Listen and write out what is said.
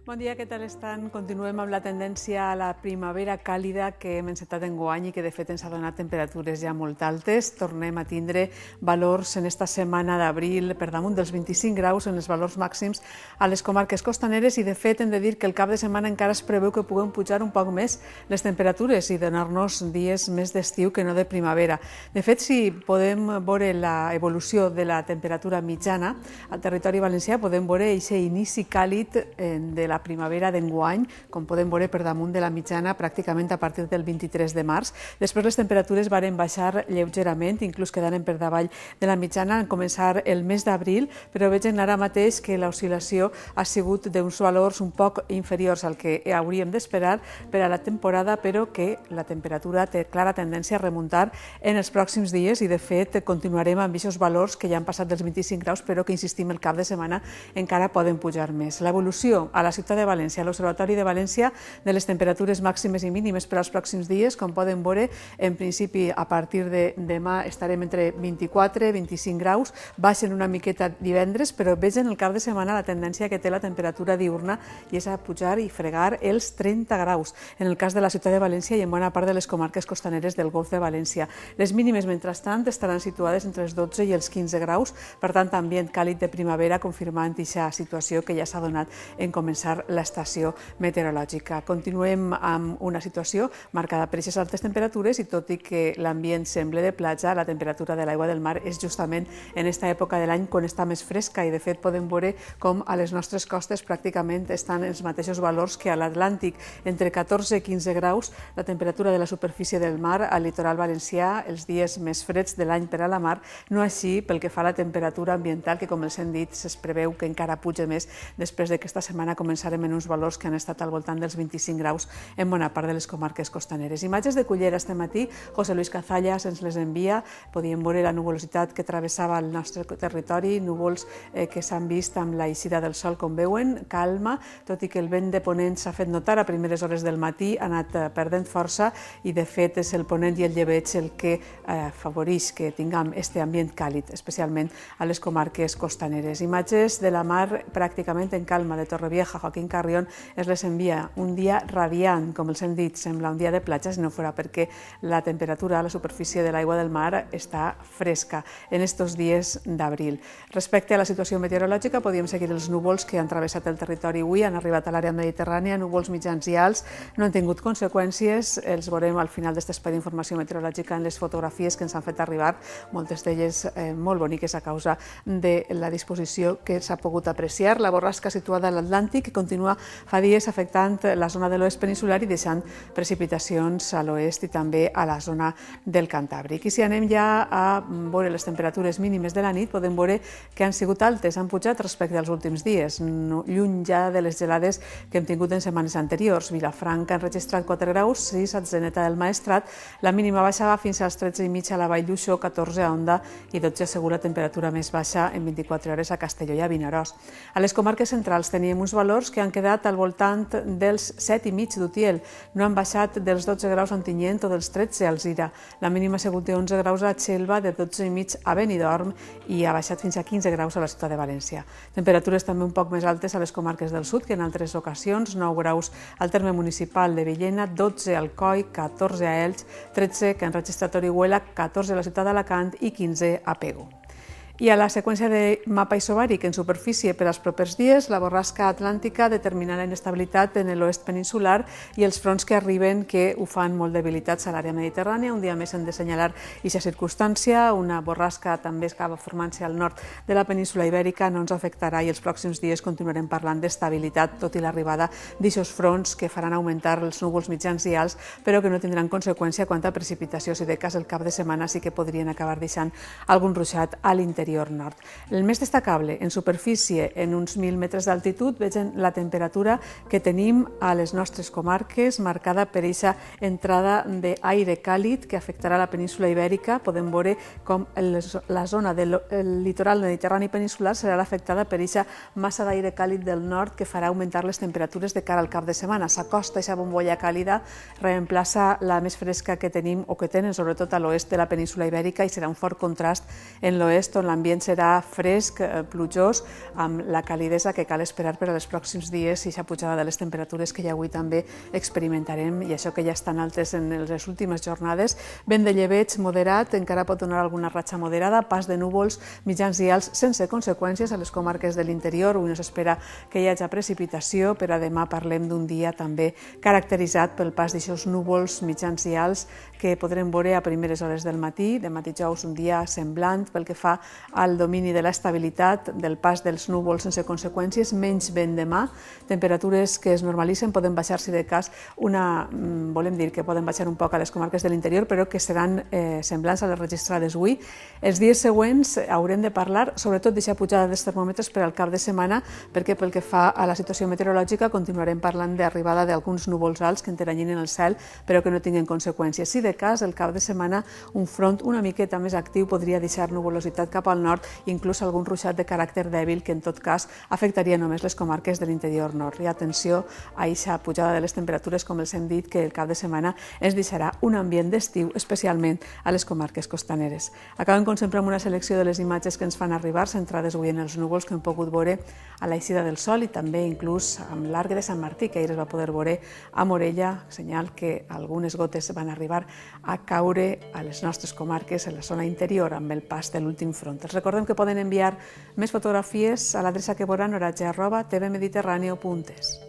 Bon dia, què tal estan? Continuem amb la tendència a la primavera càlida que hem encetat enguany i que de fet ens ha donat temperatures ja molt altes. Tornem a tindre valors en esta setmana d'abril per damunt dels 25 graus en els valors màxims a les comarques costaneres i de fet hem de dir que el cap de setmana encara es preveu que puguem pujar un poc més les temperatures i donar-nos dies més d'estiu que no de primavera. De fet, si podem veure l'evolució de la temperatura mitjana al territori valencià, podem veure aquest inici càlid de la primavera d'enguany, com podem veure per damunt de la mitjana pràcticament a partir del 23 de març. Després les temperatures varen baixar lleugerament, inclús quedant per davall de la mitjana en començar el mes d'abril, però vegen ara mateix que l'oscil·lació ha sigut d'uns valors un poc inferiors al que hauríem d'esperar per a la temporada, però que la temperatura té clara tendència a remuntar en els pròxims dies i de fet continuarem amb aquests valors que ja han passat dels 25 graus, però que insistim el cap de setmana encara poden pujar més. L'evolució a la ciutat de València, a l'Observatori de València, de les temperatures màximes i mínimes per als pròxims dies, com poden veure, en principi a partir de demà estarem entre 24 i 25 graus, baixen una miqueta divendres, però vegen el cap de setmana la tendència que té la temperatura diurna i és a pujar i fregar els 30 graus, en el cas de la ciutat de València i en bona part de les comarques costaneres del Golf de València. Les mínimes, mentrestant, estaran situades entre els 12 i els 15 graus, per tant, ambient càlid de primavera, confirmant aquesta situació que ja s'ha donat en començar l'estació meteorològica. Continuem amb una situació marcada per aquestes altes temperatures i tot i que l'ambient sembla de platja, la temperatura de l'aigua del mar és justament en aquesta època de l'any quan està més fresca i de fet podem veure com a les nostres costes pràcticament estan els mateixos valors que a l'Atlàntic, entre 14 i 15 graus la temperatura de la superfície del mar al litoral valencià, els dies més freds de l'any per a la mar, no així pel que fa a la temperatura ambiental que com els hem dit es preveu que encara puja més després d'aquesta setmana començarem en uns valors que han estat al voltant dels 25 graus en bona part de les comarques costaneres. Imatges de Cullera este matí, José Luis Cazallas ens les envia, podíem veure la nuvolositat que travessava el nostre territori, núvols que s'han vist amb la eixida del sol, com veuen, calma, tot i que el vent de ponent s'ha fet notar a primeres hores del matí, ha anat perdent força i de fet és el ponent i el llebeig el que afavoreix que tinguem aquest ambient càlid, especialment a les comarques costaneres. Imatges de la mar pràcticament en calma de Torrevieja, Joaquín Carrión es les envia. Un dia radiant, com els hem dit, sembla un dia de platja, si no fora perquè la temperatura a la superfície de l'aigua del mar està fresca en estos dies d'abril. Respecte a la situació meteorològica, podíem seguir els núvols que han travessat el territori avui, han arribat a l'àrea mediterrània, núvols mitjans i alts, no han tingut conseqüències, els veurem al final d'aquest espai d'informació meteorològica en les fotografies que ens han fet arribar, moltes d'elles molt boniques a causa de la disposició que s'ha pogut apreciar. La borrasca situada a l'Atlàntic que continua fa dies afectant la zona de l'oest peninsular i deixant precipitacions a l'oest i també a la zona del Cantàbric. I si anem ja a veure les temperatures mínimes de la nit, podem veure que han sigut altes, han pujat respecte als últims dies, lluny ja de les gelades que hem tingut en setmanes anteriors. Vilafranca ha enregistrat 4 graus, 6 a Atzeneta del Maestrat, la mínima baixava fins als 13,5 a la Vall d'Uixó, 14 a Onda i 12 a Segur, la temperatura més baixa en 24 hores a Castelló i a Vinaròs. A les comarques centrals teníem uns valors que han quedat al voltant dels 7,5 d'Utiel, no han baixat dels 12 graus a Ontinyent o dels 13 a Alzira. La mínima ha sigut de 11 graus a Xelva, de 12,5 a Benidorm i ha baixat fins a 15 graus a la ciutat de València. Temperatures també un poc més altes a les comarques del sud que en altres ocasions, 9 graus al terme municipal de Villena, 12 al Coi, 14 a Elx, 13 que han registrat Orihuela, 14 a la ciutat d'Alacant i 15 a Pego. I a la seqüència de mapa isobàric en superfície per als propers dies, la borrasca atlàntica determina la inestabilitat en l'oest peninsular i els fronts que arriben que ho fan molt debilitats a l'àrea mediterrània. Un dia més hem de senyalar aquesta circumstància. Una borrasca també acaba formant-se al nord de la península Ibèrica, no ens afectarà i els pròxims dies continuarem parlant d'estabilitat, tot i l'arribada d'aquests fronts que faran augmentar els núvols mitjans i alts, però que no tindran conseqüència quant a precipitació. Si de cas el cap de setmana sí que podrien acabar deixant algun ruixat a l'interior nord. El més destacable en superfície, en uns 1.000 metres d'altitud, vegen la temperatura que tenim a les nostres comarques, marcada per aquesta entrada d'aire càlid que afectarà la península Ibèrica. Podem veure com la zona del litoral mediterrani peninsular serà afectada per aquesta massa d'aire càlid del nord que farà augmentar les temperatures de cara al cap de setmana. S'acosta aquesta bombolla càlida, reemplaça la més fresca que tenim o que tenen sobretot a l'oest de la península Ibèrica i serà un fort contrast en l'oest on la l'ambient serà fresc, plujós, amb la calidesa que cal esperar per als pròxims dies i la pujada de les temperatures que ja avui també experimentarem, i això que ja estan altes en les últimes jornades. Vent de llebeig moderat, encara pot donar alguna ratxa moderada, pas de núvols mitjans i alts sense conseqüències a les comarques de l'interior. Avui no s'espera que hi hagi precipitació, però a demà parlem d'un dia també caracteritzat pel pas d'aixòs núvols mitjans i alts que podrem veure a primeres hores del matí. Demà dijous un dia semblant pel que fa al domini de l'estabilitat, del pas dels núvols sense conseqüències, menys vent demà, temperatures que es normalitzen, poden baixar si de cas volem dir que poden baixar un poc a les comarques de l'interior, però que seran semblants a les registrades avui. Els dies següents haurem de parlar sobretot d'aquesta pujada dels termòmetres per al cap de setmana, perquè pel que fa a la situació meteorològica continuarem parlant d'arribada d'alguns núvols alts que enteranyinen el cel però que no tinguen conseqüències. Si de cas, el cap de setmana un front una miqueta més actiu podria deixar nuvolositat cap al nord i inclús algun ruixat de caràcter dèbil que en tot cas afectaria només les comarques de l'interior nord. I atenció a aquesta pujada de les temperatures, com els hem dit, que el cap de setmana ens deixarà un ambient d'estiu, especialment a les comarques costaneres. Acabem, com sempre, amb una selecció de les imatges que ens fan arribar, centrades avui en els núvols que hem pogut veure a l'eixida del sol i també inclús amb l'Arc de Sant Martí, que ahir es va poder veure a Morella, senyal que algunes gotes van arribar a caure a les nostres comarques, a la zona interior, amb el pas de l'últim front. Els recordem que poden enviar més fotografies a l'adreça que veuran oratge@tvmediterraneo.es.